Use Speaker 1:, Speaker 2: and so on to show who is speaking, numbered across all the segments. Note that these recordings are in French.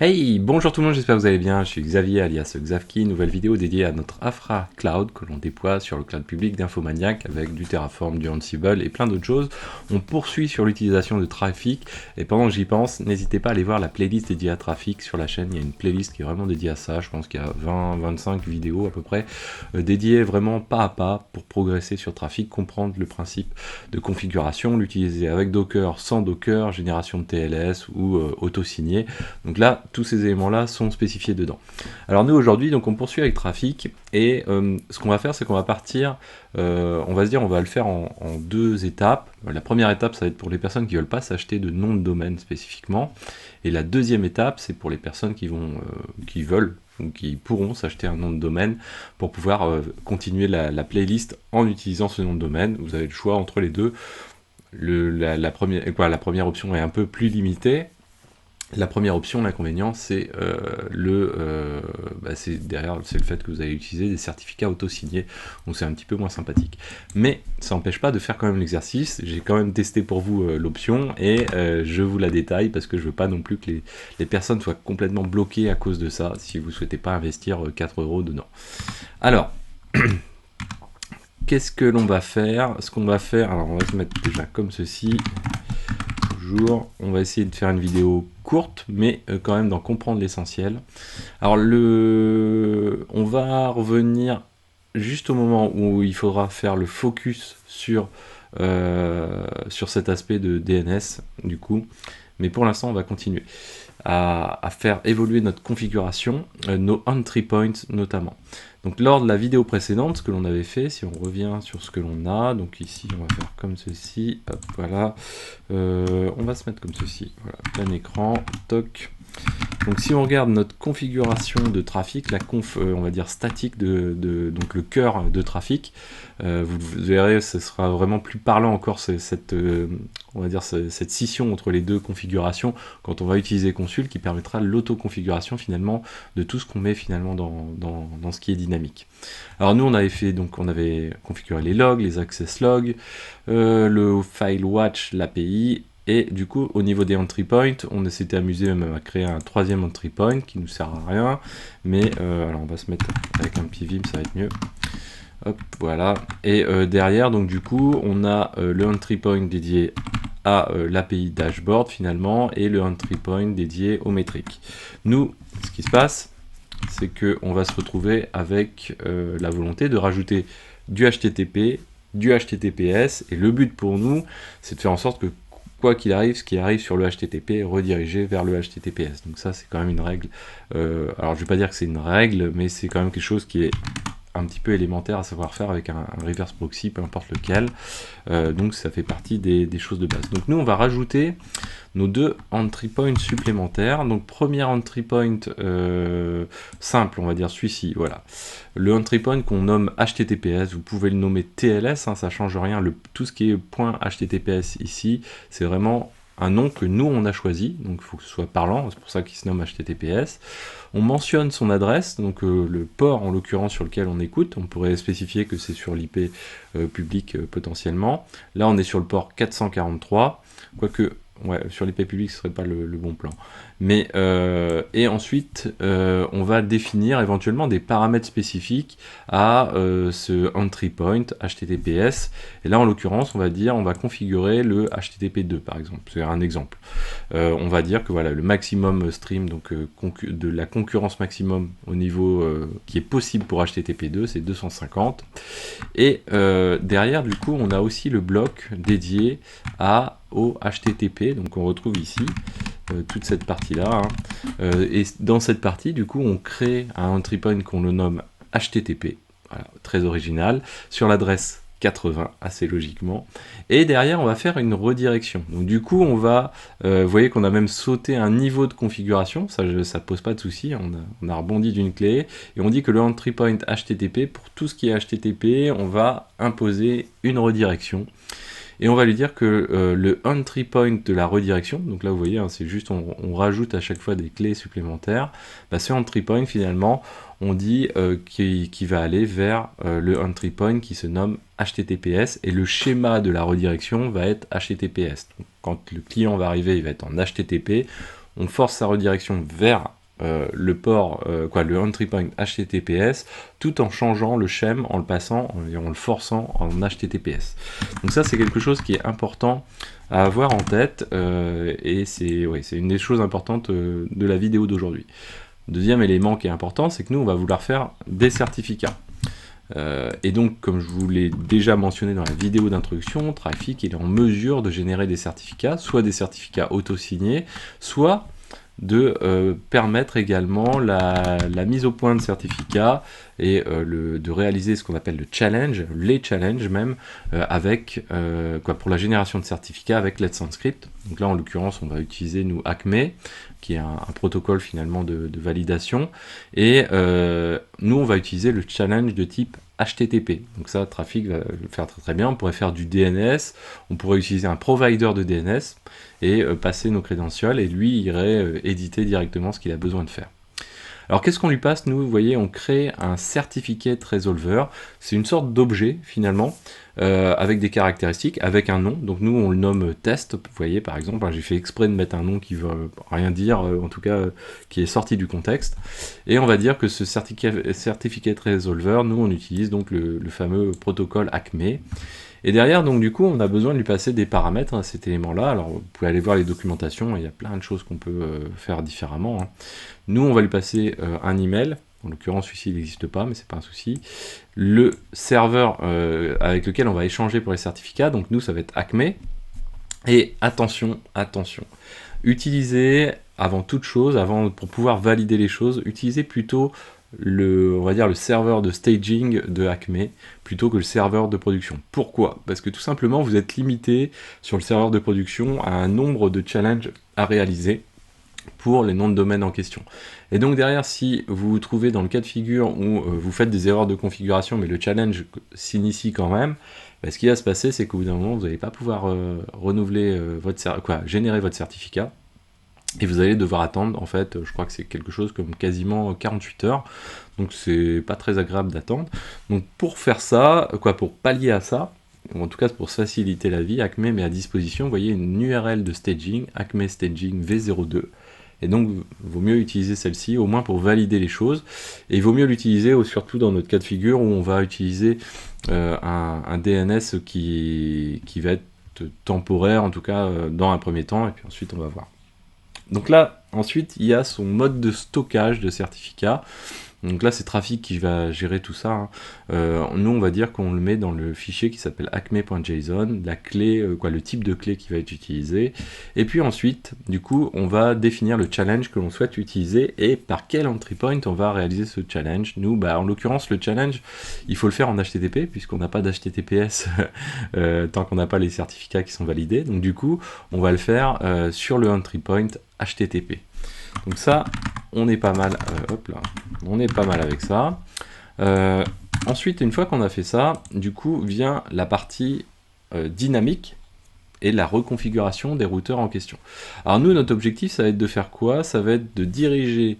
Speaker 1: Hey, bonjour tout le monde, j'espère que vous allez bien. Je suis Xavier alias Xavki, nouvelle vidéo dédiée à notre Afra Cloud que l'on déploie sur le cloud public d'Infomaniac avec du Terraform, du Ansible et plein d'autres choses. On poursuit sur l'utilisation de Trafic et pendant que j'y pense, n'hésitez pas à aller voir la playlist dédiée à Trafic sur la chaîne. Il y a une playlist qui est vraiment dédiée à ça. Je pense qu'il y a 20-25 vidéos à peu près dédiées vraiment pas à pas pour progresser sur Trafic, comprendre le principe de configuration, l'utiliser avec Docker, sans Docker, génération de TLS ou auto-signé. Donc là, tous ces éléments-là sont spécifiés dedans. Alors nous aujourd'hui, donc on poursuit avec Trafic et ce qu'on va faire, c'est qu'on va partir, on va se dire, on va le faire en deux étapes. La première étape, ça va être pour les personnes qui veulent pas s'acheter de nom de domaine spécifiquement, et la deuxième étape, c'est pour les personnes qui veulent ou qui pourront s'acheter un nom de domaine pour pouvoir continuer la playlist en utilisant ce nom de domaine. Vous avez le choix entre les deux. La première option est un peu plus limitée. La première option, l'inconvénient, c'est c'est le fait que vous allez utiliser des certificats auto-signés, donc c'est un petit peu moins sympathique. Mais ça n'empêche pas de faire quand même l'exercice. J'ai quand même testé pour vous l'option et je vous la détaille parce que je veux pas non plus que les personnes soient complètement bloquées à cause de ça si vous souhaitez pas investir 4 € dedans. Alors, qu'est-ce que l'on va faire? Ce qu'on va faire, alors on va se mettre déjà comme ceci. On va essayer de faire une vidéo courte, mais quand même d'en comprendre l'essentiel. Alors on va revenir juste au moment où il faudra faire le focus sur cet aspect de DNS, du coup. Mais pour l'instant, on va continuer à faire évoluer notre configuration, nos entry points notamment. Donc lors de la vidéo précédente, ce que l'on avait fait, si on revient sur ce que l'on a, donc ici on va faire comme ceci, hop, voilà, on va se mettre comme ceci, voilà, plein écran, toc. Donc si on regarde notre configuration de trafic, la conf, on va dire statique donc le cœur de trafic, vous verrez, ce sera vraiment plus parlant encore on va dire cette scission entre les deux configurations quand on va utiliser Consul qui permettra l'auto-configuration finalement de tout ce qu'on met finalement dans ce qui est dynamique. Alors nous on avait configuré les logs, les access logs, le file watch, l'API. Et du coup, au niveau des entry points, on s'était amusé même à créer un troisième entry point qui nous sert à rien. Mais alors on va se mettre avec un pvim, ça va être mieux. Hop, voilà. Et derrière, donc du coup, on a le entry point dédié à l'API dashboard finalement et le entry point dédié aux métriques. Nous, ce qui se passe, c'est qu'on va se retrouver avec la volonté de rajouter du HTTP, du HTTPS, et le but pour nous, c'est de faire en sorte que quoi qu'il arrive, ce qui arrive sur le HTTP est redirigé vers le HTTPS. Donc ça, c'est quand même une règle. Alors, je ne vais pas dire que c'est une règle, mais c'est quand même quelque chose qui est un petit peu élémentaire à savoir faire avec un reverse proxy, peu importe lequel. Donc ça fait partie des choses de base. Donc nous, on va rajouter nos deux entry points supplémentaires. Donc premier entry point simple, on va dire celui-ci, voilà. Le entry point qu'on nomme HTTPS, vous pouvez le nommer TLS, hein, ça change rien. Tout ce qui est .https ici, c'est vraiment un nom que nous on a choisi, donc il faut que ce soit parlant, c'est pour ça qu'il se nomme HTTPS. On mentionne son adresse, donc le port en l'occurrence sur lequel on écoute, on pourrait spécifier que c'est sur l'IP public potentiellement. Là on est sur le port 443, quoique ouais, sur l'IP public ce serait pas le bon plan. Mais et ensuite on va définir éventuellement des paramètres spécifiques à ce entry point HTTPS. Et là en l'occurrence on va configurer le HTTP2 par exemple. C'est un exemple. On va dire que voilà le maximum stream donc de la concurrence maximum au niveau qui est possible pour HTTP2 c'est 250. Et derrière du coup on a aussi le bloc dédié au HTTP, donc on retrouve ici toute cette partie-là. Hein. Et dans cette partie, du coup, on crée un entry point qu'on le nomme HTTP, voilà, très original, sur l'adresse 80, assez logiquement. Et derrière, on va faire une redirection. Donc du coup, vous voyez qu'on a même sauté un niveau de configuration, ça pose pas de souci, on a rebondi d'une clé, et on dit que le entry point HTTP, pour tout ce qui est HTTP, on va imposer une redirection. Et on va lui dire que le entry point de la redirection, donc là vous voyez, hein, c'est juste on rajoute à chaque fois des clés supplémentaires, bah, ce entry point finalement, on dit qu'il va aller vers le entry point qui se nomme HTTPS, et le schéma de la redirection va être HTTPS. Donc, quand le client va arriver, il va être en HTTP, on force sa redirection vers le port, le entry point HTTPS, tout en changeant le shell, en le passant et en le forçant en HTTPS. Donc ça, c'est quelque chose qui est important à avoir en tête, et c'est une des choses importantes de la vidéo d'aujourd'hui. Deuxième élément qui est important, c'est que nous, on va vouloir faire des certificats. Et donc, comme je vous l'ai déjà mentionné dans la vidéo d'introduction, Traffic est en mesure de générer des certificats, soit des certificats auto-signés, soit de permettre également la mise au point de certificats et de réaliser ce qu'on appelle le challenge, les challenges même, pour la génération de certificats avec Let's Encrypt. Donc là, en l'occurrence, on va utiliser, nous, ACME, qui est un protocole finalement de validation, et nous, on va utiliser le challenge de type HTTP. Donc ça, Traffic va le faire très très bien. On pourrait faire du DNS, on pourrait utiliser un provider de DNS et passer nos credentials, et lui irait éditer directement ce qu'il a besoin de faire. Alors qu'est-ce qu'on lui passe? Nous, vous voyez, on crée un certificate resolver. C'est une sorte d'objet finalement, avec des caractéristiques, avec un nom. Donc nous, on le nomme test. Vous voyez, par exemple, j'ai fait exprès de mettre un nom qui veut rien dire, en tout cas qui est sorti du contexte. Et on va dire que ce certificate resolver, nous, on utilise donc le fameux protocole ACME. Et derrière, donc du coup, on a besoin de lui passer des paramètres à cet élément-là. Alors, vous pouvez aller voir les documentations, il y a plein de choses qu'on peut faire différemment, hein. Nous, on va lui passer un email. En l'occurrence, celui-ci n'existe pas, mais c'est pas un souci. Le serveur avec lequel on va échanger pour les certificats, donc nous, ça va être ACME. Et attention, attention. Utilisez, avant toute chose, pour pouvoir valider les choses, utilisez plutôt on va dire le serveur de staging de ACME plutôt que le serveur de production. Pourquoi? Parce que tout simplement vous êtes limité sur le serveur de production à un nombre de challenges à réaliser pour les noms de domaine en question. Et donc derrière, si vous vous trouvez dans le cas de figure où vous faites des erreurs de configuration mais le challenge s'initie quand même, ce qui va se passer, c'est qu'au bout d'un moment vous n'allez pas pouvoir renouveler générer votre certificat. Et vous allez devoir attendre, en fait, je crois que c'est quelque chose comme quasiment 48 heures, donc c'est pas très agréable d'attendre. Donc pour faire ça, pour pallier à ça, ou en tout cas pour faciliter la vie, ACME met à disposition, vous voyez, une URL de staging, ACME Staging V02, et donc il vaut mieux utiliser celle-ci, au moins pour valider les choses, et il vaut mieux l'utiliser surtout dans notre cas de figure où on va utiliser un DNS qui va être temporaire, en tout cas dans un premier temps, et puis ensuite on va voir. Donc là, ensuite, il y a son mode de stockage de certificats. Donc là, c'est Traffic qui va gérer tout ça, hein. Nous, on va dire qu'on le met dans le fichier qui s'appelle acme.json, la clé, le type de clé qui va être utilisé. Et puis ensuite, du coup, on va définir le challenge que l'on souhaite utiliser et par quel entry point on va réaliser ce challenge. Nous, en l'occurrence, le challenge, il faut le faire en HTTP puisqu'on n'a pas d'HTTPS tant qu'on n'a pas les certificats qui sont validés. Donc du coup, on va le faire sur le entry point HTTP. Donc ça, on est pas mal, on est pas mal avec ça. Ensuite, une fois qu'on a fait ça, du coup, vient la partie dynamique et la reconfiguration des routeurs en question. Alors nous, notre objectif, ça va être de faire quoi? Ça va être de diriger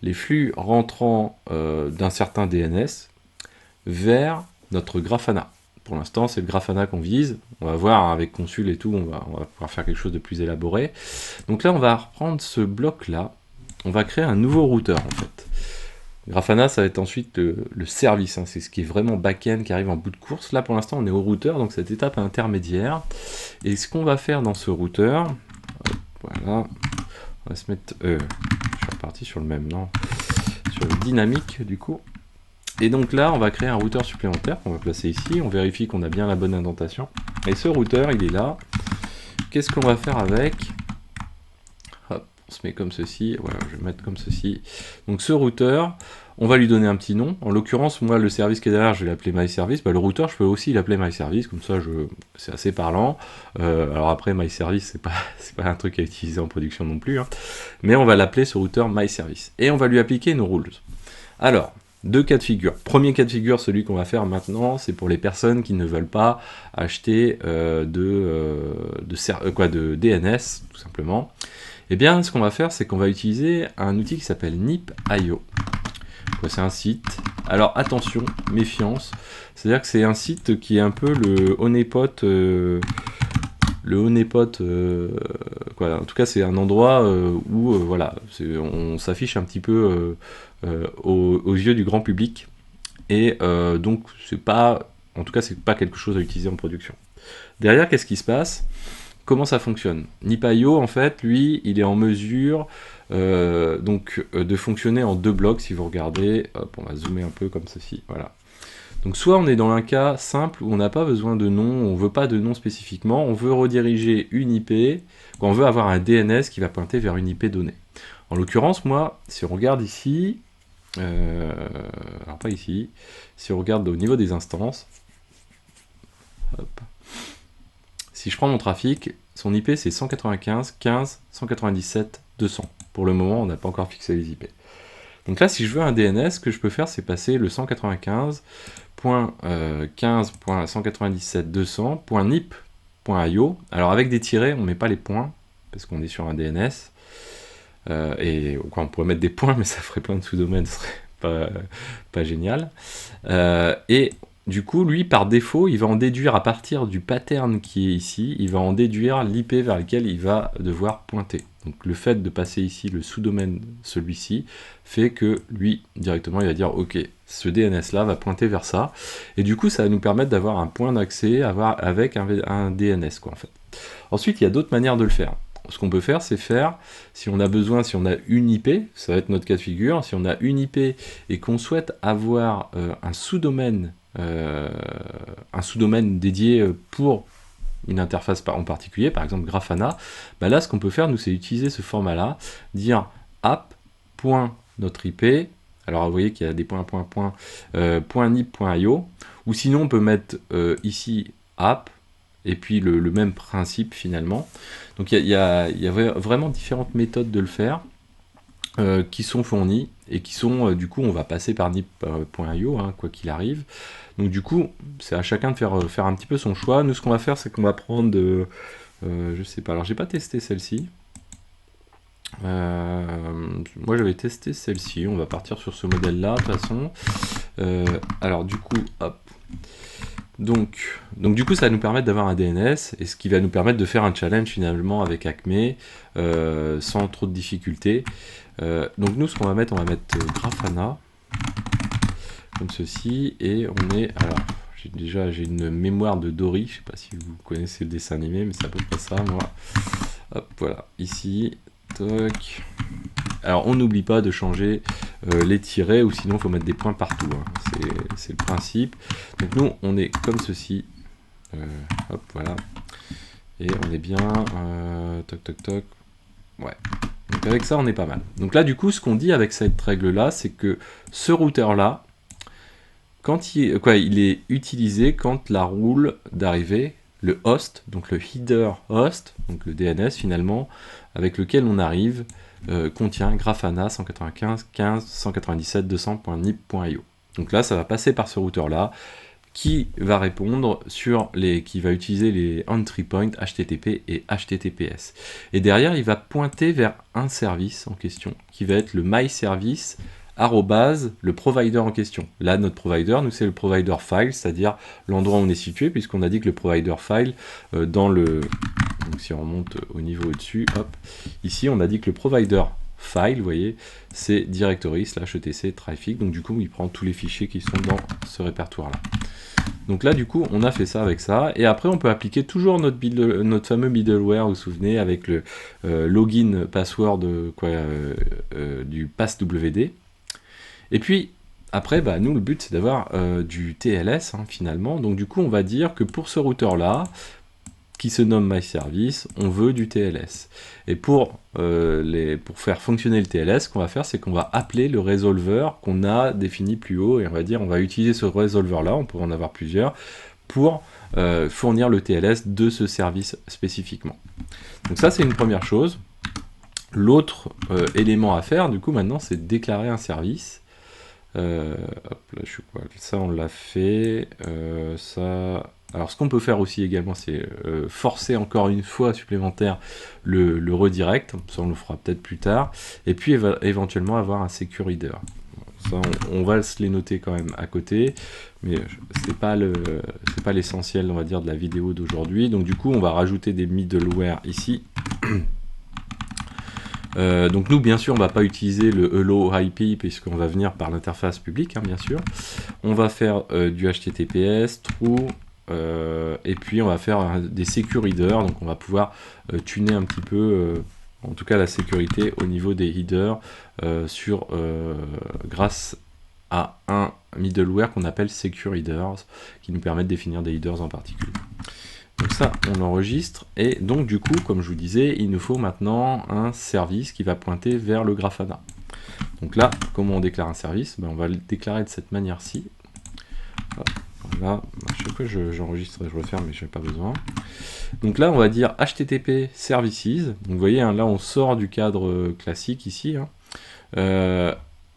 Speaker 1: les flux rentrants d'un certain DNS vers notre Grafana. Pour l'instant, c'est le Grafana qu'on vise. On va voir, hein, avec Consul et tout, on va pouvoir faire quelque chose de plus élaboré. Donc là, on va reprendre ce bloc-là. On va créer un nouveau routeur, en fait. Grafana, ça va être ensuite le service. Hein, c'est ce qui est vraiment back-end, qui arrive en bout de course. Là, pour l'instant, on est au routeur, donc cette étape intermédiaire. Et ce qu'on va faire dans ce routeur, voilà, on va se mettre... je suis reparti sur le même, non, sur le dynamique, du coup. Et donc là, on va créer un routeur supplémentaire qu'on va placer ici. On vérifie qu'on a bien la bonne indentation. Et ce routeur, il est là. Qu'est-ce qu'on va faire avec? Hop, on se met comme ceci. Voilà, je vais mettre comme ceci. Donc ce routeur, on va lui donner un petit nom. En l'occurrence, moi, le service qui est derrière, je vais l'appeler MyService. Le routeur, je peux aussi l'appeler MyService. Comme ça, c'est assez parlant. Alors après, MyService, c'est pas un truc à utiliser en production non plus, hein. Mais on va l'appeler ce routeur MyService. Et on va lui appliquer nos rules. Alors, deux cas de figure. Premier cas de figure, celui qu'on va faire maintenant, c'est pour les personnes qui ne veulent pas acheter de DNS, tout simplement. Eh bien, ce qu'on va faire, c'est qu'on va utiliser un outil qui s'appelle nip.io. C'est un site. Alors, attention, méfiance. C'est-à-dire que c'est un site qui est un peu le honeypot le honeypot, quoi. En tout cas, c'est un endroit où voilà, on s'affiche un petit peu aux yeux du grand public. Et donc, c'est pas, en tout cas, c'est pas quelque chose à utiliser en production. Derrière, qu'est-ce qui se passe? Comment ça fonctionne? Nip.io, en fait, lui, il est en mesure de fonctionner en 2 blocs. Si vous regardez, hop, on va zoomer un peu comme ceci. Voilà. Donc soit on est dans un cas simple où on n'a pas besoin de nom, on veut pas de nom spécifiquement, on veut rediriger une IP, on veut avoir un DNS qui va pointer vers une IP donnée. En l'occurrence, moi, si on regarde ici, alors pas ici, si on regarde au niveau des instances, hop, si je prends mon trafic, son IP c'est 195.15.197.200. Pour le moment, on n'a pas encore fixé les IP. Donc là, si je veux un DNS, ce que je peux faire, c'est passer le 195.15.197.200.nip.io. Alors avec des tirets, on ne met pas les points, parce qu'on est sur un DNS. Et on pourrait mettre des points, mais ça ferait plein de sous-domaines, ce serait pas génial. Et du coup, lui, par défaut, il va en déduire à partir du pattern qui est ici, il va en déduire l'IP vers lequel il va devoir pointer. Donc le fait de passer ici le sous-domaine, celui-ci, fait que lui, directement, il va dire « Ok, ce DNS-là va pointer vers ça. » Et du coup, ça va nous permettre d'avoir un point d'accès avec un DNS, quoi, en fait. Ensuite, il y a d'autres manières de le faire. Ce qu'on peut faire, c'est faire, si on a besoin, si on a une IP, ça va être notre cas de figure, si on a une IP et qu'on souhaite avoir un sous-domaine dédié pour une interface en particulier, par exemple Grafana, bah là, ce qu'on peut faire, nous, c'est utiliser ce format-là, dire app.notre IP, alors vous voyez qu'il y a des .nip.io, ou sinon on peut mettre ici app, et puis le même principe finalement. Donc il y a vraiment différentes méthodes de le faire qui sont fournies et qui sont, du coup, on va passer par nip.io, quoi qu'il arrive. Donc du coup, c'est à chacun de faire un petit peu son choix. Nous, ce qu'on va faire, c'est qu'on va prendre, je sais pas, alors j'ai pas testé celle-ci. Moi, j'avais testé celle-ci. On va partir sur ce modèle-là, de toute façon. Alors du coup, hop. Donc du coup, ça va nous permettre d'avoir un DNS, et ce qui va nous permettre de faire un challenge finalement avec Acme, sans trop de difficultés. Donc nous, ce qu'on va mettre, Grafana, comme ceci, et on est, alors, j'ai une mémoire de Dory, je sais pas si vous connaissez le dessin animé, mais c'est à peu près ça, moi. Hop, voilà, ici, toc. Alors, on n'oublie pas de changer les tirets, ou sinon, il faut mettre des points partout, hein. C'est le principe. Donc nous, on est comme ceci. Hop, voilà. Et on est bien, toc, toc, toc. Ouais. Donc avec ça, on est pas mal. Donc là, du coup, ce qu'on dit avec cette règle-là, c'est que ce routeur-là, quand il est utilisé quand la roule d'arrivée, le host, donc le header host, donc le DNS finalement, avec lequel on arrive, contient Grafana 195.15.197.200.nip.io. Donc là, ça va passer par ce routeur-là, qui va répondre qui va utiliser les entry points HTTP et HTTPS. Et derrière, il va pointer vers un service en question, qui va être le myservice le provider en question. Là, notre provider, nous, c'est le provider file, c'est-à-dire l'endroit où on est situé, puisqu'on a dit que le provider file, donc si on remonte au niveau au-dessus, hop, ici, on a dit que le provider file, vous voyez, c'est directory /etc traffic, donc du coup, il prend tous les fichiers qui sont dans ce répertoire-là. Donc là, du coup, on a fait ça avec ça, et après, on peut appliquer toujours notre fameux middleware, vous vous souvenez, avec le login password du passwd. Et puis, après, bah, nous, le but, c'est d'avoir du TLS, finalement. Donc, du coup, on va dire que pour ce routeur-là, qui se nomme MyService, on veut du TLS. Et pour faire fonctionner le TLS, ce qu'on va faire, c'est qu'on va appeler le resolver qu'on a défini plus haut, et on va utiliser ce resolver-là, on pourrait en avoir plusieurs, pour fournir le TLS de ce service spécifiquement. Donc ça, c'est une première chose. L'autre élément à faire, du coup, maintenant, c'est de déclarer un service. Hop, là, je suis quoi? Ça, on l'a fait. Ça... Alors, ce qu'on peut faire aussi également, c'est forcer encore une fois supplémentaire le redirect. Ça, on le fera peut-être plus tard. Et puis, éventuellement, avoir un secure header. Ça, on va se les noter quand même à côté, mais c'est pas l'essentiel, on va dire, de la vidéo d'aujourd'hui. Donc du coup, on va rajouter des middleware ici. Donc nous, bien sûr, on va pas utiliser le hello IP puisqu'on va venir par l'interface publique, hein, bien sûr. On va faire du HTTPS, true, et puis on va faire des secure headers, donc on va pouvoir tuner un petit peu, en tout cas la sécurité au niveau des headers grâce à un middleware qu'on appelle secure headers, qui nous permet de définir des headers en particulier. Donc ça, on l'enregistre, et donc du coup, comme je vous disais, il nous faut maintenant un service qui va pointer vers le Grafana. Donc là, comment on déclare un service? On va le déclarer de cette manière-ci. Voilà, à chaque fois j'enregistre et je referme, mais je n'ai pas besoin. Donc là, on va dire HTTP Services. Donc vous voyez, hein, là, on sort du cadre classique ici. Hein.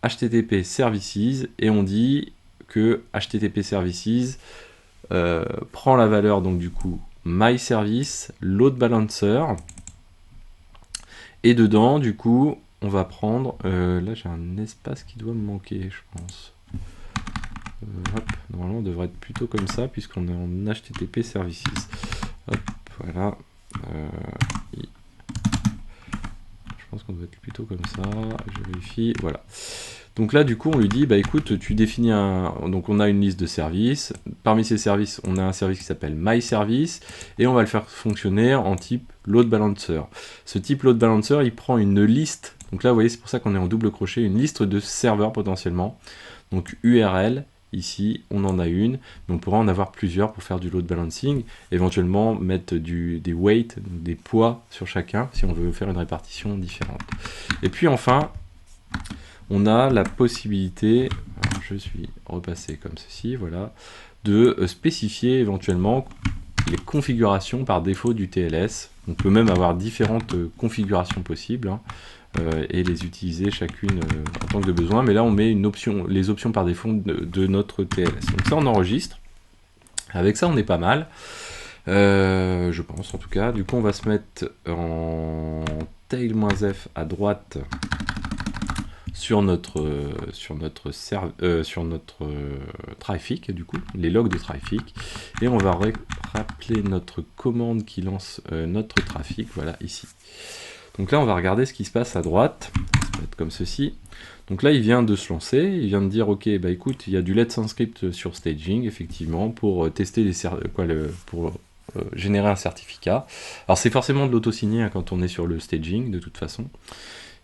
Speaker 1: HTTP Services, et on dit que HTTP Services prend la valeur, donc du coup, My Service, Load Balancer, et dedans, du coup, on va prendre, là j'ai un espace qui doit me manquer, je pense. Hop, normalement on devrait être plutôt comme ça, puisqu'on est en HTTP Services. Hop, voilà. Je pense qu'on doit être plutôt comme ça, je vérifie, voilà. Donc là, du coup, on lui dit, bah écoute, tu définis donc on a une liste de services. Parmi ces services, on a un service qui s'appelle MyService, et on va le faire fonctionner en type Load Balancer. Ce type Load Balancer, il prend une liste. Donc là, vous voyez, c'est pour ça qu'on est en double crochet, une liste de serveurs potentiellement. Donc URL, ici, on en a une, mais on pourra en avoir plusieurs pour faire du load balancing, éventuellement mettre des weights, des poids sur chacun, si on veut faire une répartition différente. Et puis enfin, on a la possibilité, alors je suis repassé comme ceci, voilà, de spécifier éventuellement les configurations par défaut du TLS. On peut même avoir différentes configurations possibles, hein, et les utiliser chacune en tant que de besoin. Mais là, on met les options par défaut de notre TLS. Donc ça, on enregistre. Avec ça, on est pas mal. Je pense en tout cas. Du coup, on va se mettre en tail-f à droite sur notre traffic, du coup, les logs de traffic, et on va rappeler notre commande qui lance notre trafic, voilà, ici. Donc là, on va regarder ce qui se passe à droite, ça va être comme ceci. Donc là, il vient de se lancer, il vient de dire, ok, bah écoute, il y a du Let's Encrypt sur staging, effectivement, pour tester générer un certificat. Alors c'est forcément de l'auto-signé, hein, quand on est sur le staging, de toute façon.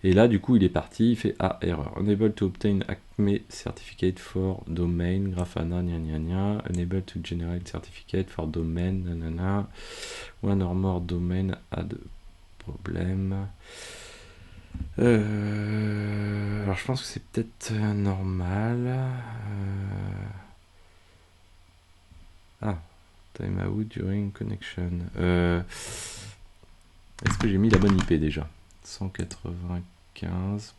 Speaker 1: Et là, du coup, il est parti, il fait erreur. Unable to obtain Acme certificate for domain, Grafana, unable to generate certificate for domain, nanana. One or more domain had problème. Alors, je pense que c'est peut-être normal. Time out during connection. Est-ce que j'ai mis la bonne IP déjà? 195,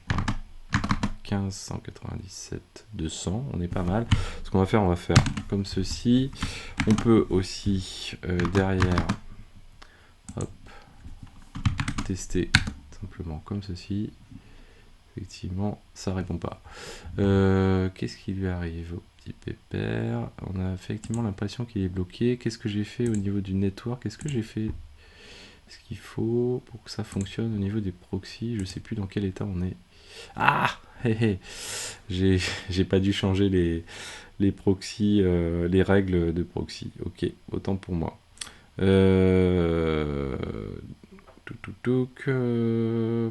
Speaker 1: 15, 197, 200, on est pas mal. Ce qu'on va faire, comme ceci. On peut aussi derrière, hop, tester simplement comme ceci. Effectivement, ça répond pas. Qu'est-ce qui lui arrive au petit pépère? On a effectivement l'impression qu'il est bloqué. Qu'est-ce que j'ai fait au niveau du network? Qu'est-ce que j'ai fait? Ce qu'il faut pour que ça fonctionne au niveau des proxys, je sais plus dans quel état on est. Ah, j'ai pas dû changer les proxys, les règles de proxy. Ok, autant pour moi. Bon,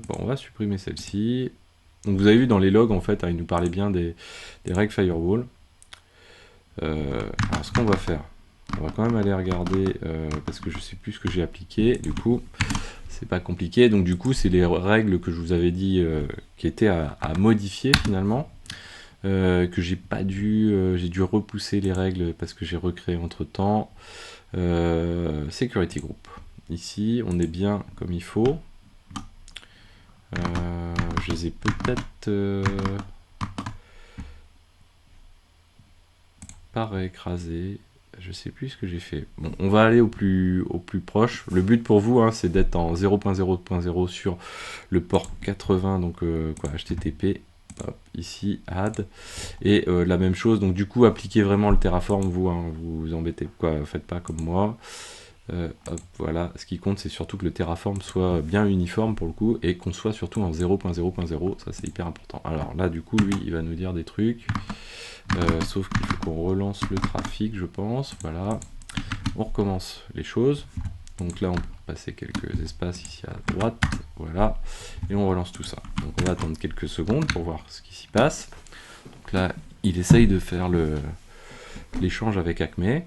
Speaker 1: on va supprimer celle-ci. Donc vous avez vu dans les logs, en fait, hein, il nous parlait bien des règles firewall. Alors ce qu'on va faire, on va quand même aller regarder, parce que je sais plus ce que j'ai appliqué, du coup, c'est pas compliqué. Donc du coup, c'est les règles que je vous avais dit qui étaient à modifier finalement, que j'ai pas dû, j'ai dû repousser les règles parce que j'ai recréé entre-temps. Security Group. Ici, on est bien comme il faut. Je les ai peut-être pas réécrasés. Je sais plus ce que j'ai fait. Bon, on va aller au plus proche. Le but pour vous, hein, c'est d'être en 0.0.0 sur le port 80, donc HTTP. Hop, ici, add, et la même chose, donc du coup, appliquez vraiment le Terraform, vous, hein, vous embêtez, quoi, faites pas comme moi. Hop, voilà, ce qui compte, c'est surtout que le Terraform soit bien uniforme pour le coup, et qu'on soit surtout en 0.0.0, ça c'est hyper important. Alors là, du coup, lui, il va nous dire des trucs, sauf qu'il faut qu'on relance le trafic, je pense, voilà. On recommence les choses. Donc là, on peut passer quelques espaces ici à droite, voilà, et on relance tout ça. Donc on va attendre quelques secondes pour voir ce qui s'y passe. Donc là, il essaye de faire l'échange avec Acme.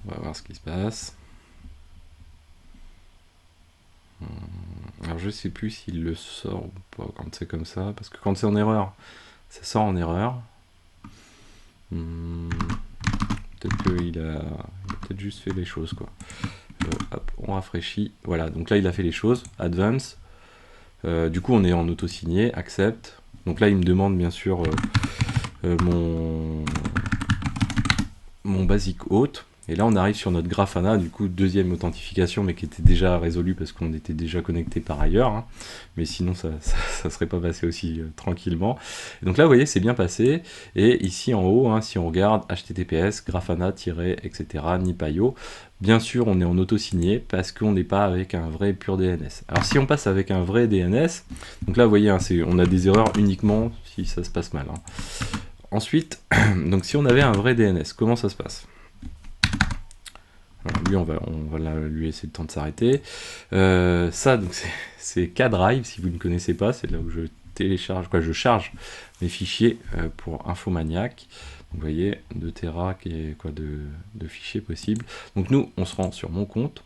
Speaker 1: On va voir ce qui se passe. Alors je sais plus s'il le sort ou pas quand c'est comme ça, parce que quand c'est en erreur, ça sort en erreur. Peut-être qu'il a peut-être juste fait les choses, quoi. Hop, on rafraîchit. Voilà, donc là il a fait les choses. Advance. Du coup on est en auto-signé. Accept. Donc là il me demande bien sûr mon basic hôte. Et là on arrive sur notre Grafana, du coup deuxième authentification, mais qui était déjà résolue parce qu'on était déjà connecté par ailleurs, hein. Mais sinon ça serait pas passé aussi tranquillement. Et donc là vous voyez c'est bien passé, et ici en haut, hein, si on regarde https grafana-etc nipayo, bien sûr on est en auto-signé parce qu'on n'est pas avec un vrai pur DNS. Alors si on passe avec un vrai DNS, donc là vous voyez, hein, on a des erreurs uniquement si ça se passe mal, hein. Ensuite, donc si on avait un vrai DNS, comment ça se passe? Alors lui, on va lui laisser le temps de s'arrêter. Ça, donc c'est K-Drive, si vous ne connaissez pas, c'est là où je télécharge, quoi, je charge mes fichiers pour Infomaniac. Donc, vous voyez, 2 Tera qui est quoi de fichiers possibles. Donc nous, on se rend sur mon compte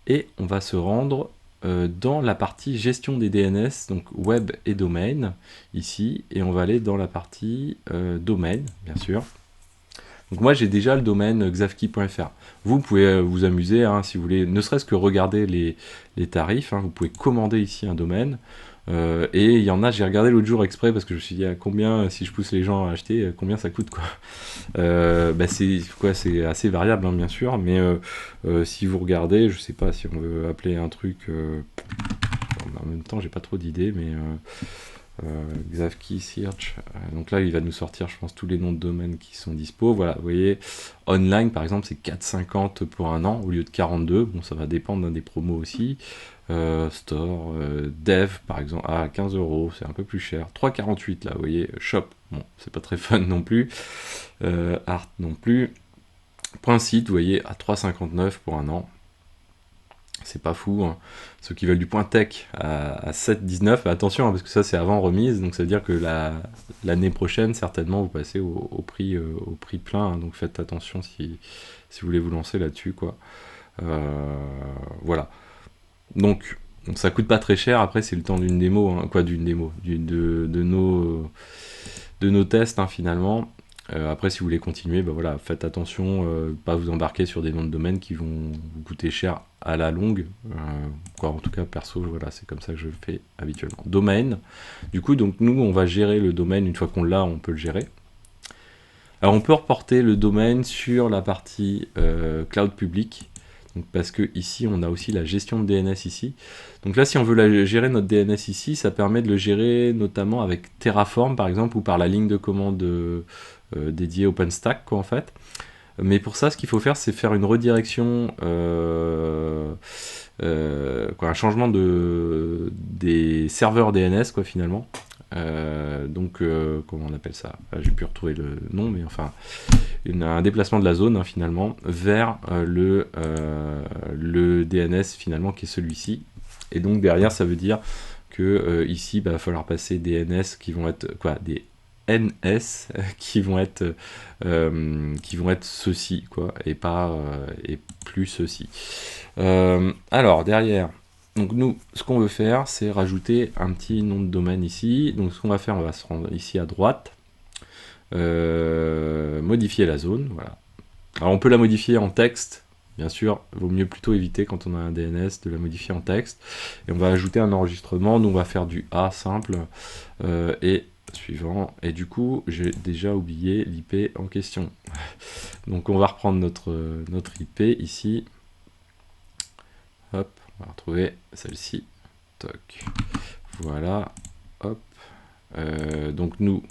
Speaker 1: et on va se rendre dans la partie gestion des DNS, donc web et domaine, ici, et on va aller dans la partie domaine, bien sûr. Donc moi j'ai déjà le domaine xavki.fr. Vous pouvez vous amuser, hein, si vous voulez, ne serait-ce que regarder les tarifs, hein, vous pouvez commander ici un domaine. Et il y en a, j'ai regardé l'autre jour exprès parce que je me suis dit combien, si je pousse les gens à acheter, combien ça coûte, quoi. C'est assez variable, hein, bien sûr, mais si vous regardez, je sais pas si on veut appeler un truc, en même temps j'ai pas trop d'idées, mais Xavki Search, donc là il va nous sortir je pense tous les noms de domaines qui sont dispo. Voilà, vous voyez, online par exemple c'est 4,50 pour un an au lieu de 42, bon ça va dépendre des promos aussi. Store, Dev par exemple à 15 €, c'est un peu plus cher. 3,48 là, vous voyez, Shop, bon c'est pas très fun non plus. Art non plus. Point site, vous voyez, à 3,59 pour un an. C'est pas fou, hein. Ceux qui veulent du point tech à 7,19, attention, hein, parce que ça c'est avant remise, donc ça veut dire que l'année prochaine, certainement, vous passez au prix plein, hein, donc faites attention si vous voulez vous lancer là-dessus, quoi. Voilà. Donc, ça coûte pas très cher, après c'est le temps d'une démo, hein, quoi, d'une démo, de nos tests, hein, finalement. Après, si vous voulez continuer, bah voilà, faites attention, pas vous embarquer sur des noms de domaine qui vont vous coûter cher à la longue. Quoi, en tout cas, perso, voilà, c'est comme ça que je le fais habituellement. Domaine. Du coup, donc nous, on va gérer le domaine. Une fois qu'on l'a, on peut le gérer. Alors, on peut reporter le domaine sur la partie cloud public. Donc, parce que ici, on a aussi la gestion de DNS ici. Donc là, si on veut gérer notre DNS ici, ça permet de le gérer notamment avec Terraform, par exemple, ou par la ligne de commande dédié OpenStack, quoi, en fait. Mais pour ça, ce qu'il faut faire, c'est faire une redirection, un changement des serveurs DNS, quoi, finalement. Donc, comment on appelle ça? J'ai pu retrouver le nom, mais enfin, un déplacement de la zone, hein, finalement, vers le DNS, finalement, qui est celui-ci. Et donc, derrière, ça veut dire que ici, bah, il va falloir passer des NS qui vont être, des NS qui vont être ceci, quoi, et pas et plus ceci. Alors derrière, donc nous, ce qu'on veut faire, c'est rajouter un petit nom de domaine ici. Donc ce qu'on va faire, on va se rendre ici à droite, modifier la zone, voilà. Alors on peut la modifier en texte. Bien sûr, il vaut mieux plutôt éviter quand on a un DNS de la modifier en texte. Et on va ajouter un enregistrement, donc on va faire du A simple, et suivant, et du coup j'ai déjà oublié l'IP en question. Donc on va reprendre notre IP ici, hop, on va retrouver celle-ci, toc, Voilà, hop. Donc nous,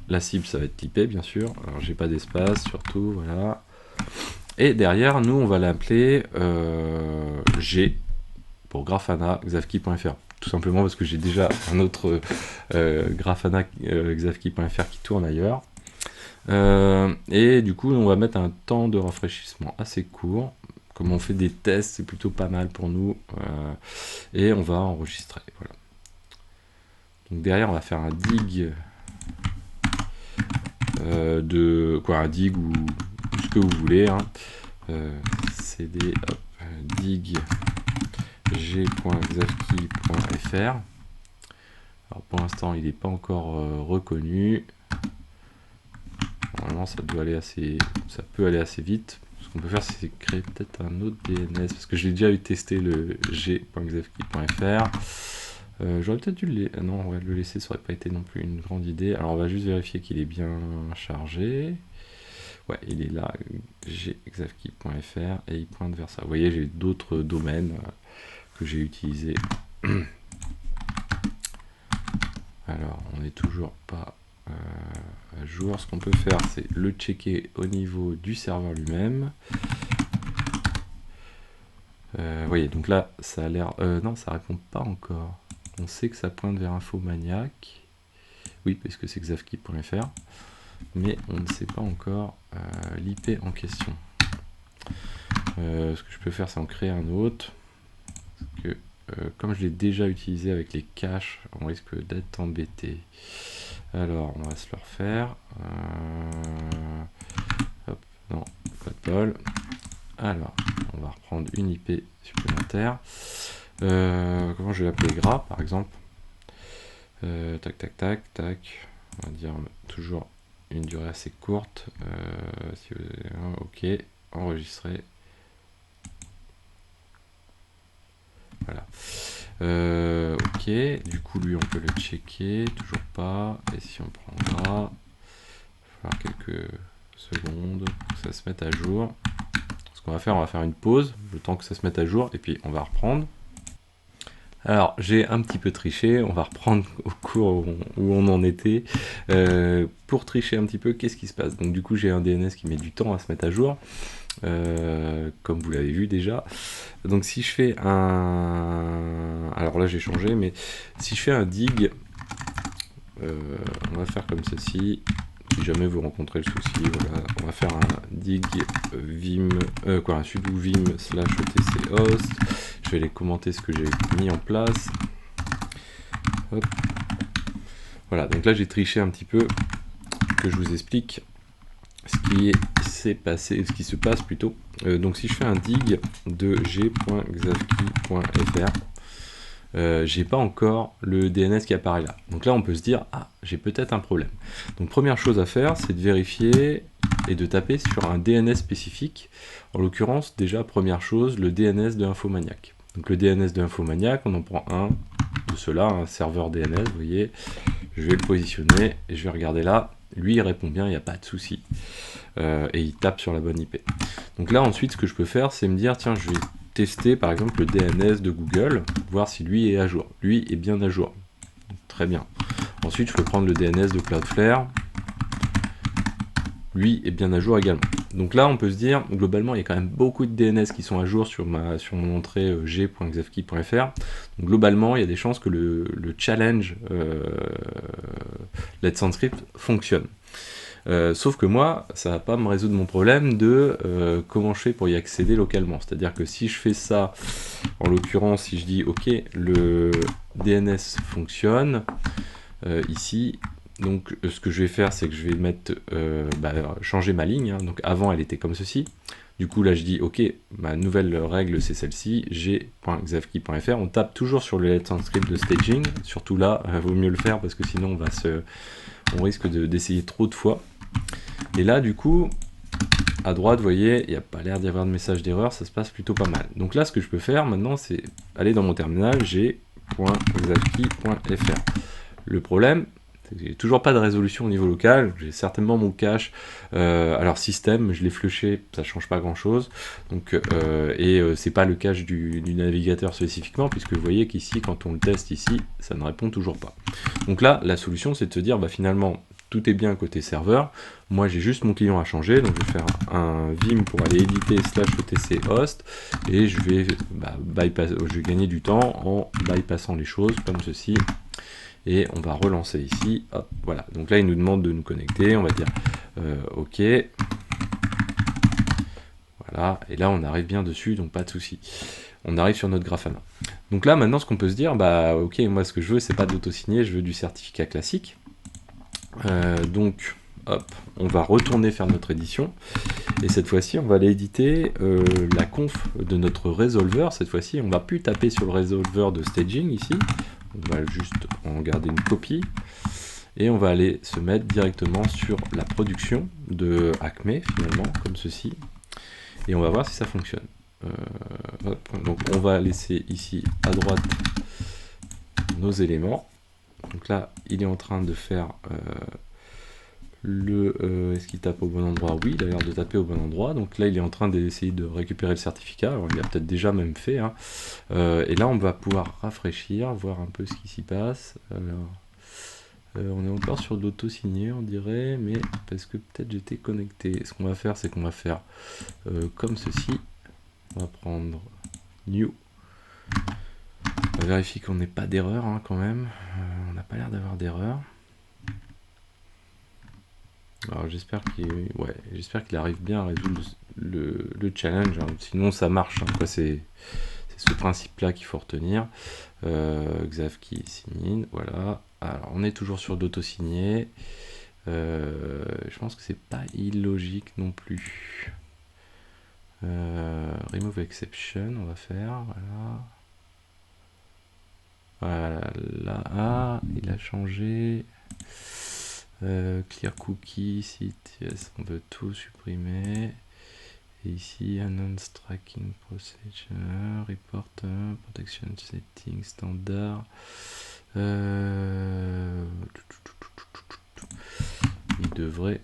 Speaker 1: la cible, ça va être typé, bien sûr. Alors, j'ai pas d'espace, surtout, voilà. Et derrière, nous, on va l'appeler G pour Grafana xavki.fr. Tout simplement parce que j'ai déjà un autre Grafana xavki.fr qui tourne ailleurs. Et du coup, on va mettre un temps de rafraîchissement assez court. Comme on fait des tests, c'est plutôt pas mal pour nous. Et on va enregistrer. Voilà. Donc derrière, on va faire un dig un dig ou ce que vous voulez. Hein. cd hop, dig g.xavki.fr. Alors pour l'instant, il n'est pas encore reconnu. Normalement, ça peut aller assez vite. Ce qu'on peut faire, c'est créer peut-être un autre DNS, parce que j'ai déjà eu testé le g.xavki.fr. J'aurais peut-être dû le laisser, ça aurait pas été non plus une grande idée. Alors on va juste vérifier qu'il est bien chargé. Ouais, il est là, gxavki.fr, et il pointe vers ça. Vous voyez, j'ai d'autres domaines que j'ai utilisés. Alors, on n'est toujours pas à jour. Ce qu'on peut faire, c'est le checker au niveau du serveur lui-même. Vous voyez, donc là, ça a l'air... non, ça répond pas encore. On sait que ça pointe vers Infomaniac. Oui, parce que c'est xavki.fr. Mais on ne sait pas encore l'IP en question. Ce que je peux faire, c'est en créer un autre. Parce que, comme je l'ai déjà utilisé avec les caches, on risque d'être embêté. Alors, on va se le refaire. Hop, non, pas de bol. Alors, on va reprendre une IP supplémentaire. Comment je vais l'appeler? Gras, par exemple. Tac, tac, tac, tac. On va dire toujours une durée assez courte. Si vous avez ok, enregistrer. Voilà. Ok, du coup lui on peut le checker, toujours pas. Et si on prend gras, il va falloir quelques secondes pour que ça se mette à jour. Ce qu'on va faire, on va faire une pause, le temps que ça se mette à jour, et puis on va reprendre. Alors, j'ai un petit peu triché, on va reprendre au cours où on en était. Pour tricher un petit peu, qu'est-ce qui se passe? Donc du coup, j'ai un DNS qui met du temps à se mettre à jour, comme vous l'avez vu déjà. Donc si je fais un... Alors là, j'ai changé, mais si je fais un dig, on va faire comme ceci. Si jamais vous rencontrez le souci, voilà, on va faire un dig vim, un sudo vim /etc host. Je vais les commenter ce que j'ai mis en place. Hop. Voilà, donc là j'ai triché un petit peu, que je vous explique ce qui s'est passé, ce qui se passe plutôt. Donc si je fais un dig de g.xavki.fr, j'ai pas encore le DNS qui apparaît là. Donc là on peut se dire, ah, j'ai peut-être un problème. Donc première chose à faire, c'est de vérifier et de taper sur un DNS spécifique. En l'occurrence, déjà première chose, le DNS de Infomaniac. Donc le DNS de Infomaniac, on en prend un de ceux-là, un serveur DNS, vous voyez. Je vais le positionner et je vais regarder là. Lui il répond bien, il n'y a pas de souci. Et il tape sur la bonne IP. Donc là ensuite ce que je peux faire, c'est me dire, tiens, je vais tester par exemple le DNS de Google, voir si lui est à jour. Lui est bien à jour. Très bien. Ensuite, je peux prendre le DNS de Cloudflare. Lui est bien à jour également. Donc là, on peut se dire, globalement, il y a quand même beaucoup de DNS qui sont à jour sur mon entrée g.xavki.fr. Donc globalement, il y a des chances que le challenge Let's Encrypt fonctionne. Sauf que moi, ça va pas me résoudre mon problème de comment je fais pour y accéder localement. C'est-à-dire que si je fais ça, en l'occurrence, si je dis ok, le DNS fonctionne ici, donc ce que je vais faire, c'est que je vais mettre changer ma ligne. Hein. Donc avant, elle était comme ceci. Du coup, là, je dis ok, ma nouvelle règle c'est celle-ci, g.xavki.fr. On tape toujours sur le Let's Encrypt de staging. Surtout là, vaut mieux le faire parce que sinon on risque d'essayer trop de fois. Et là, du coup, à droite, vous voyez, il n'y a pas l'air d'y avoir de message d'erreur, ça se passe plutôt pas mal. Donc là, ce que je peux faire maintenant, c'est aller dans mon terminal, g.xavki.fr. Le problème, J'ai toujours pas de résolution au niveau local, j'ai certainement mon cache. Alors système, je l'ai flushé, ça change pas grand chose. Donc, c'est pas le cache du navigateur spécifiquement, puisque vous voyez qu'ici, quand on le teste ici, ça ne répond toujours pas. Donc là, la solution, c'est de se dire, bah, finalement, tout est bien côté serveur. Moi, j'ai juste mon client à changer, donc je vais faire un vim pour aller éditer /etc host, et je vais je vais gagner du temps en bypassant les choses comme ceci. Et on va relancer ici, hop, voilà. Donc là, il nous demande de nous connecter, on va dire OK. Voilà, et là, on arrive bien dessus, donc pas de souci. On arrive sur notre Grafana. Donc là, maintenant, ce qu'on peut se dire, bah OK, moi, ce que je veux, c'est pas d'auto-signer, je veux du certificat classique. Donc, hop, on va retourner faire notre édition. Et cette fois-ci, on va aller éditer la conf de notre résolveur. Cette fois-ci, on va plus taper sur le résolveur de staging ici. On va juste en garder une copie et on va aller se mettre directement sur la production de Acme finalement comme ceci et on va voir si ça fonctionne. Donc on va laisser ici à droite nos éléments. Donc là il est en train de faire est-ce qu'il tape au bon endroit? Oui, il a l'air de taper au bon endroit. Donc là, il est en train d'essayer de récupérer le certificat. Alors, il a peut-être déjà même fait. Hein. Et là, on va pouvoir rafraîchir, voir un peu ce qui s'y passe. Alors, on est encore sur l'auto-signé, on dirait, mais parce que peut-être j'étais connecté. Ce qu'on va faire, c'est qu'on va faire comme ceci. On va prendre New. On va vérifier qu'on n'ait pas d'erreur hein, quand même. On n'a pas l'air d'avoir d'erreur. Alors j'espère qu'il arrive bien à résoudre le challenge, hein. Sinon ça marche, hein. C'est ce principe-là qu'il faut retenir. Xav qui signe, voilà. Alors on est toujours sur d'auto-signer. Je pense que c'est pas illogique non plus. Remove exception, on va faire, voilà. Voilà, là, il a changé. Clear cookie, CTS, on veut tout supprimer. Et ici, announce tracking procedure, report, protection setting standard. Il devrait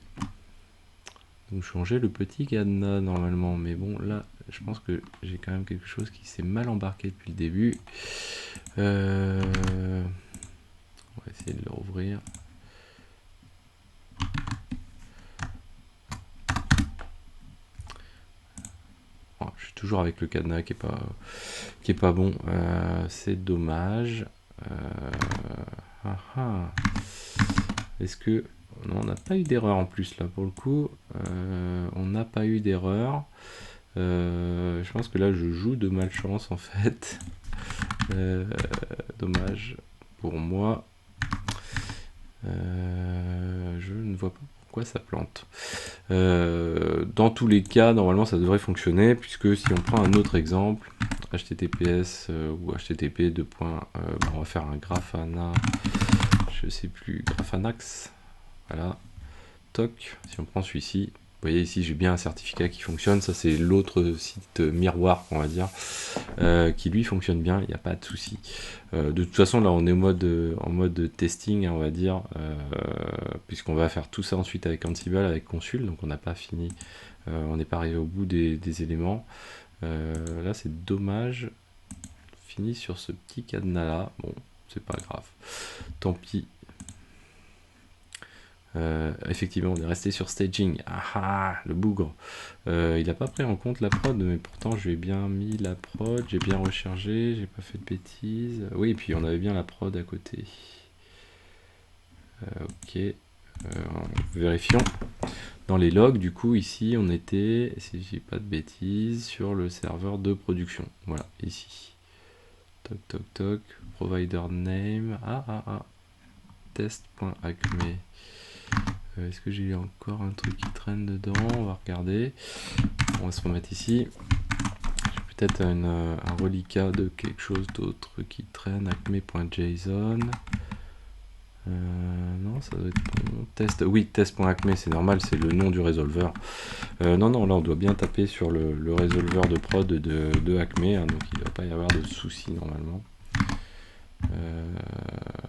Speaker 1: nous changer le petit cadenas normalement, mais bon, là, je pense que j'ai quand même quelque chose qui s'est mal embarqué depuis le début. On va essayer de le rouvrir. Je suis toujours avec le cadenas qui est pas bon. C'est dommage. Est-ce que... Non, on n'a pas eu d'erreur en plus là pour le coup. On n'a pas eu d'erreur. Je pense que là je joue de malchance en fait. Dommage pour moi. Je ne vois pas pourquoi ça plante. Dans tous les cas, normalement ça devrait fonctionner, puisque si on prend un autre exemple, HTTPS ou HTTP on va faire un Grafana, je sais plus, Grafanax, voilà, toc, si on prend celui-ci, vous voyez ici j'ai bien un certificat qui fonctionne, ça c'est l'autre site miroir on va dire, qui lui fonctionne bien, il n'y a pas de souci. De toute façon là on est en mode testing on va dire, puisqu'on va faire tout ça ensuite avec Ansible, avec Consul, donc on n'a pas fini, on n'est pas arrivé au bout des éléments. Là c'est dommage, fini sur ce petit cadenas là, bon c'est pas grave, tant pis. Effectivement, on est resté sur staging. Le bougre. Il n'a pas pris en compte la prod, mais pourtant je lui ai bien mis la prod, j'ai bien rechargé, j'ai pas fait de bêtises. Oui, et puis on avait bien la prod à côté. Ok. Vérifions. Dans les logs, du coup, ici, on était, si j'ai pas de bêtises, sur le serveur de production. Voilà, ici. Toc, toc, toc. Provider name. Test.acme. Est-ce que j'ai encore un truc qui traîne dedans? On va regarder. On va se remettre ici. J'ai peut-être un reliquat de quelque chose d'autre qui traîne. Acme.json. Non, ça doit être bon. Test. Oui, test.acme, c'est normal, c'est le nom du résolveur. Non, là on doit bien taper sur le résolveur de prod de Acme, hein, donc il ne doit pas y avoir de soucis normalement.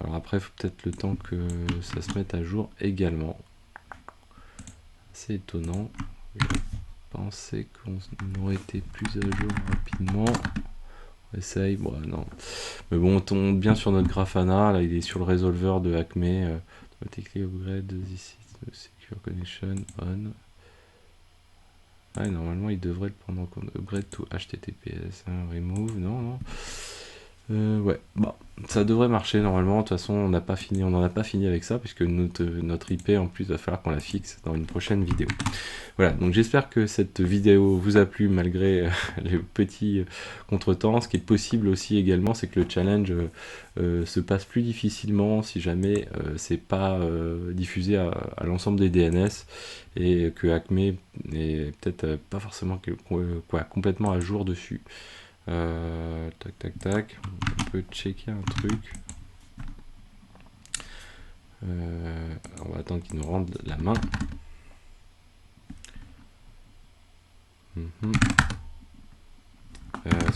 Speaker 1: Alors après, il faut peut-être le temps que ça se mette à jour également. C'est étonnant. Je pensais qu'on aurait été plus à jour rapidement. On essaye, bon, non. Mais bon, on tombe bien sur notre Grafana. Là, il est sur le résolveur de Acme. Automatically upgrade this secure connection on. Ah, normalement, il devrait le prendre en compte. Upgrade to HTTPS. Hein, remove, non. Ouais, bah, ça devrait marcher normalement. De toute façon, on n'en a pas fini avec ça, puisque notre IP en plus va falloir qu'on la fixe dans une prochaine vidéo. Voilà, donc j'espère que cette vidéo vous a plu malgré les petits contretemps. Ce qui est possible aussi également, c'est que le challenge se passe plus difficilement si jamais c'est pas diffusé à l'ensemble des DNS et que Acme n'est peut-être pas forcément complètement à jour dessus. Tac, on peut checker un truc. On va attendre qu'il nous rende la main. Ce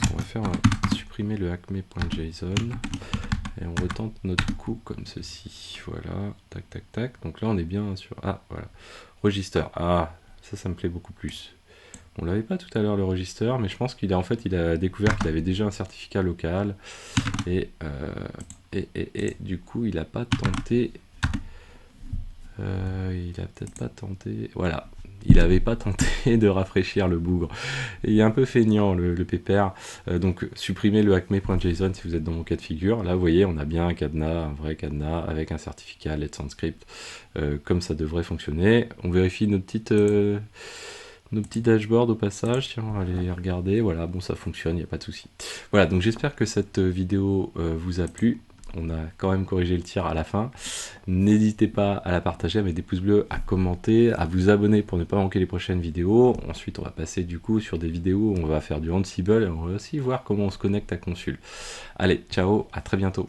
Speaker 1: qu'on va faire, on va supprimer le acme.json et on retente notre coup comme ceci. Voilà, tac. Donc là, on est bien sur. Ah, voilà. Register. Ah, ça me plaît beaucoup plus. On l'avait pas tout à l'heure le register, mais je pense qu'il a découvert qu'il avait déjà un certificat local et du coup il a pas tenté. Il a peut-être pas tenté. Voilà, il avait pas tenté de rafraîchir le bougre. Et il est un peu feignant le pépère. Donc supprimez le acme.json si vous êtes dans mon cas de figure. Là vous voyez, on a bien un cadenas, un vrai cadenas avec un certificat Let's Encrypt. Comme ça devrait fonctionner. On vérifie nos petits dashboards au passage, tiens, on va aller regarder, voilà, bon ça fonctionne, il n'y a pas de souci. Voilà, donc j'espère que cette vidéo vous a plu, on a quand même corrigé le tir à la fin. N'hésitez pas à la partager, à mettre des pouces bleus, à commenter, à vous abonner pour ne pas manquer les prochaines vidéos. Ensuite on va passer du coup sur des vidéos où on va faire du Ansible et on va aussi voir comment on se connecte à Consul. Allez, ciao, à très bientôt.